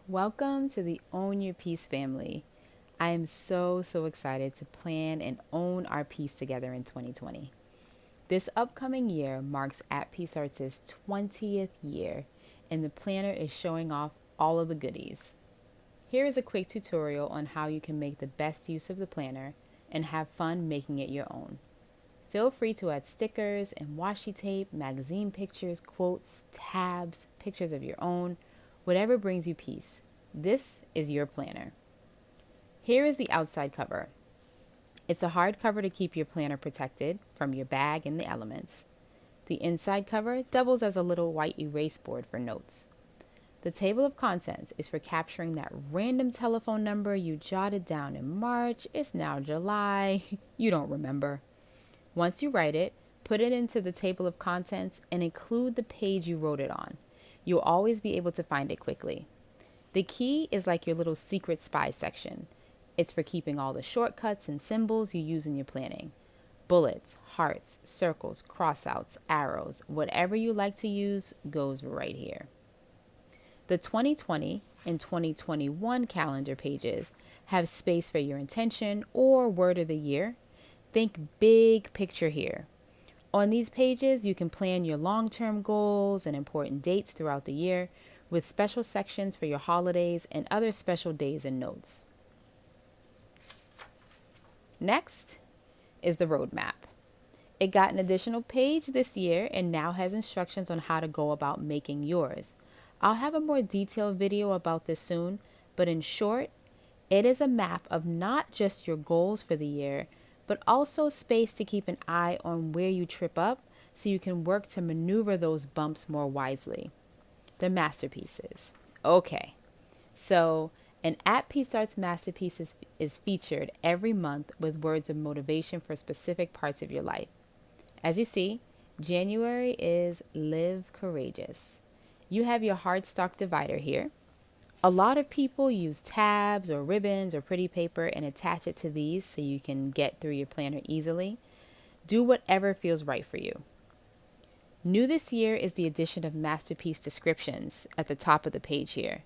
Welcome to the Own Your Peace family. I am so excited to plan and own our peace together in 2020. This upcoming year marks At Peace Arts' 20th year, and the planner is showing off all of the goodies. Here is a quick tutorial on how you can make the best use of the planner and have fun making it your own. Feel free to add stickers and washi tape, magazine pictures, quotes, tabs, pictures of your own, whatever brings you peace. This is your planner. Here is the outside cover. It's a hard cover to keep your planner protected from your bag and the elements. The inside cover doubles as a little white erase board for notes. The table of contents is for capturing that random telephone number you jotted down in March. It's now July. You don't remember. Once you write it, put it into the table of contents and include the page you wrote it on. You'll always be able to find it quickly. The key is like your little secret spy section. It's for keeping all the shortcuts and symbols you use in your planning. Bullets, hearts, circles, crossouts, arrows, whatever you like to use goes right here. The 2020 and 2021 calendar pages have space for your intention or word of the year. Think big picture here. On these pages, you can plan your long-term goals and important dates throughout the year with special sections for your holidays and other special days and notes. Next is the roadmap. It got an additional page this year and now has instructions on how to go about making yours. I'll have a more detailed video about this soon, but in short, it is a map of not just your goals for the year, but also space to keep an eye on where you trip up so you can work to maneuver those bumps more wisely. The masterpieces. Okay, so an At Peace Arts masterpiece is featured every month with words of motivation for specific parts of your life. As you see, January is Live Courageous. You have your hardstock divider here. A lot of people use tabs or ribbons or pretty paper and attach it to these so you can get through your planner easily. Do whatever feels right for you. New this year is the addition of masterpiece descriptions at the top of the page here.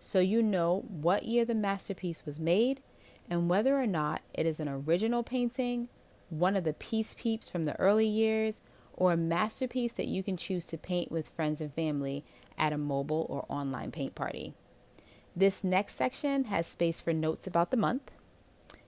So you know what year the masterpiece was made and whether or not it is an original painting, one of the peace peeps from the early years, or a masterpiece that you can choose to paint with friends and family at a mobile or online paint party. This next section has space for notes about the month.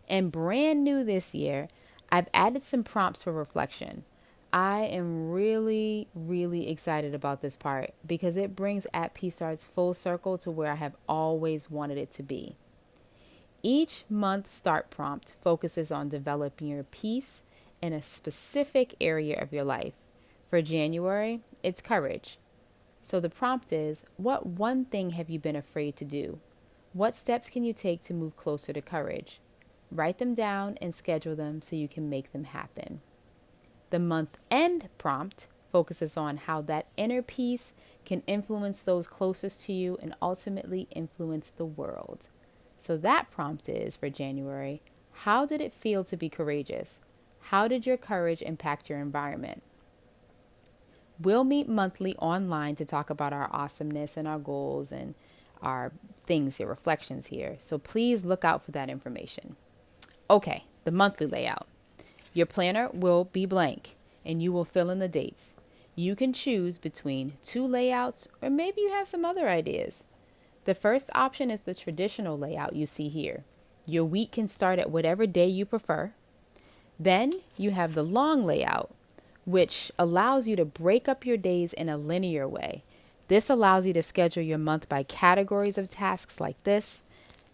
And brand new this year, I've added some prompts for reflection. I am really excited about this part because it brings At Peace Arts full circle to where I have always wanted it to be. Each month start prompt focuses on developing your peace in a specific area of your life. For January, it's courage. So the prompt is, what one thing have you been afraid to do? What steps can you take to move closer to courage? Write them down and schedule them so you can make them happen. The month end prompt focuses on how that inner peace can influence those closest to you and ultimately influence the world. So that prompt is for January, how did it feel to be courageous? How did your courage impact your environment? We'll meet monthly online to talk about our awesomeness and our goals and our things here, reflections here. So please look out for that information. Okay, the monthly layout. Your planner will be blank and you will fill in the dates. You can choose between two layouts or maybe you have some other ideas. The first option is the traditional layout you see here. Your week can start at whatever day you prefer. Then you have the long layout, which allows you to break up your days in a linear way. This allows you to schedule your month by categories of tasks like this.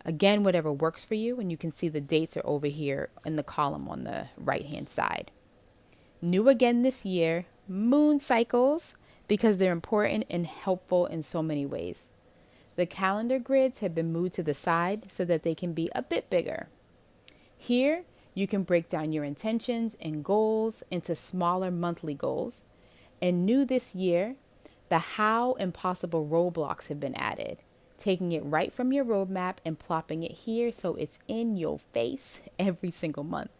Again, whatever works for you, and you can see the dates are over here in the column on the right-hand side. New again this year, moon cycles, because they're important and helpful in so many ways. The calendar grids have been moved to the side so that they can be a bit bigger. Here, you can break down your intentions and goals into smaller monthly goals. And new this year, the how and possible roadblocks have been added, taking it right from your roadmap and plopping it here so it's in your face every single month.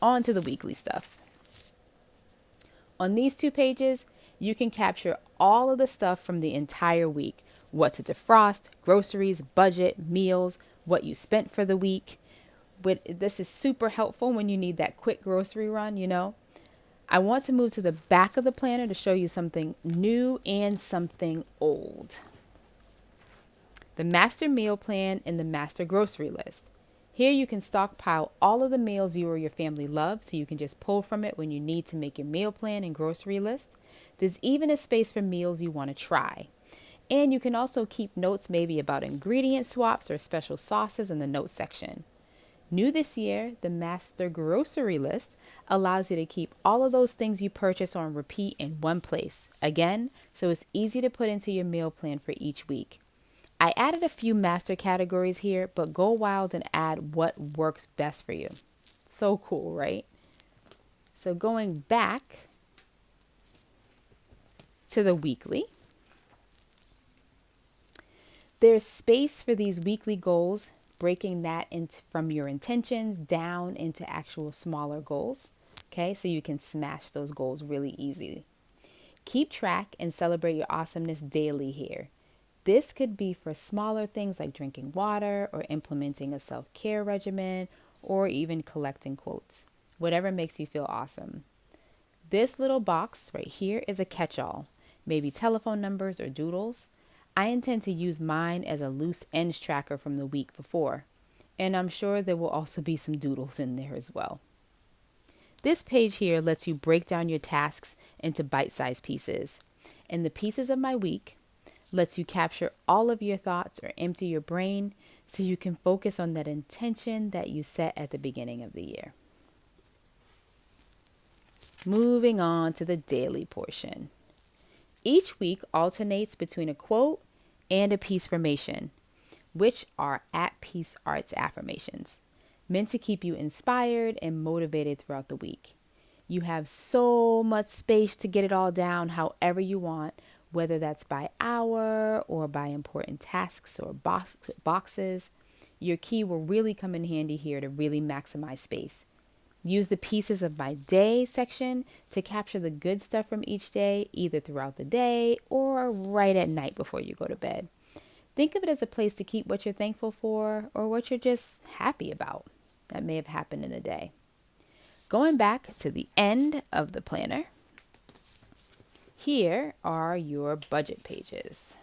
On to the weekly stuff. On these two pages, you can capture all of the stuff from the entire week, what to defrost, groceries, budget, meals, what you spent for the week. But this is super helpful when you need that quick grocery run. I want to move to the back of the planner to show you something new and something old. The master meal plan and the master grocery list. Here you can stockpile all of the meals you or your family love, so you can just pull from it when you need to make your meal plan and grocery list. There's even a space for meals you want to try. And you can also keep notes maybe about ingredient swaps or special sauces in the notes section. New this year, the master grocery list allows you to keep all of those things you purchase on repeat in one place. Again, so it's easy to put into your meal plan for each week. I added a few master categories here, but go wild and add what works best for you. So cool, right? So going back to the weekly, there's space for these weekly goals, breaking that into from your intentions down into actual smaller goals. Okay, so you can smash those goals really easily. Keep track and celebrate your awesomeness daily here. This could be for smaller things like drinking water or implementing a self-care regimen or even collecting quotes. Whatever makes you feel awesome. This little box right here is a catch-all, maybe telephone numbers or doodles. I intend to use mine as a loose ends tracker from the week before, and I'm sure there will also be some doodles in there as well. This page here lets you break down your tasks into bite-sized pieces. And the pieces of my week lets you capture all of your thoughts or empty your brain so you can focus on that intention that you set at the beginning of the year. Moving on to the daily portion. Each week alternates between a quote and a peace formation, which are at Peace Arts affirmations, meant to keep you inspired and motivated throughout the week. You have so much space to get it all down however you want, whether that's by hour or by important tasks or boxes. Your key will really come in handy here to really maximize space. Use the pieces of my day section to capture the good stuff from each day, either throughout the day or right at night before you go to bed. Think of it as a place to keep what you're thankful for or what you're just happy about that may have happened in the day. Going back to the end of the planner, here are your budget pages,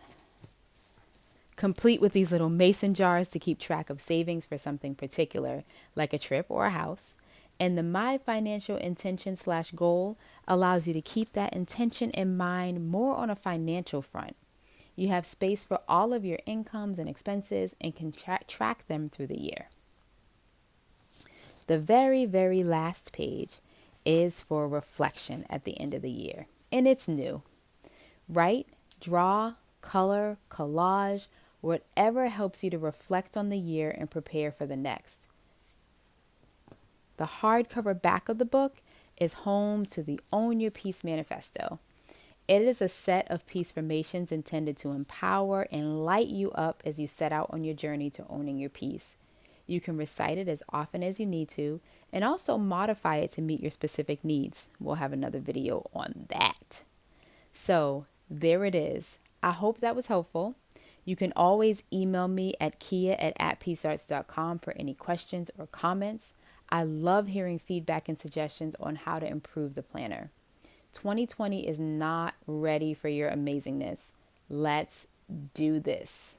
complete with these little mason jars to keep track of savings for something particular, like a trip or a house. And the My Financial Intention / Goal allows you to keep that intention in mind more on a financial front. You have space for all of your incomes and expenses and can track them through the year. The very, very last page is for reflection at the end of the year. And it's new. Write, draw, color, collage, whatever helps you to reflect on the year and prepare for the next. The hardcover back of the book is home to the Own Your Peace Manifesto. It is a set of peace formations intended to empower and light you up as you set out on your journey to owning your peace. You can recite it as often as you need to and also modify it to meet your specific needs. We'll have another video on that. So there it is. I hope that was helpful. You can always email me at kia@peacearts.com for any questions or comments. I love hearing feedback and suggestions on how to improve the planner. 2020 is not ready for your amazingness. Let's do this.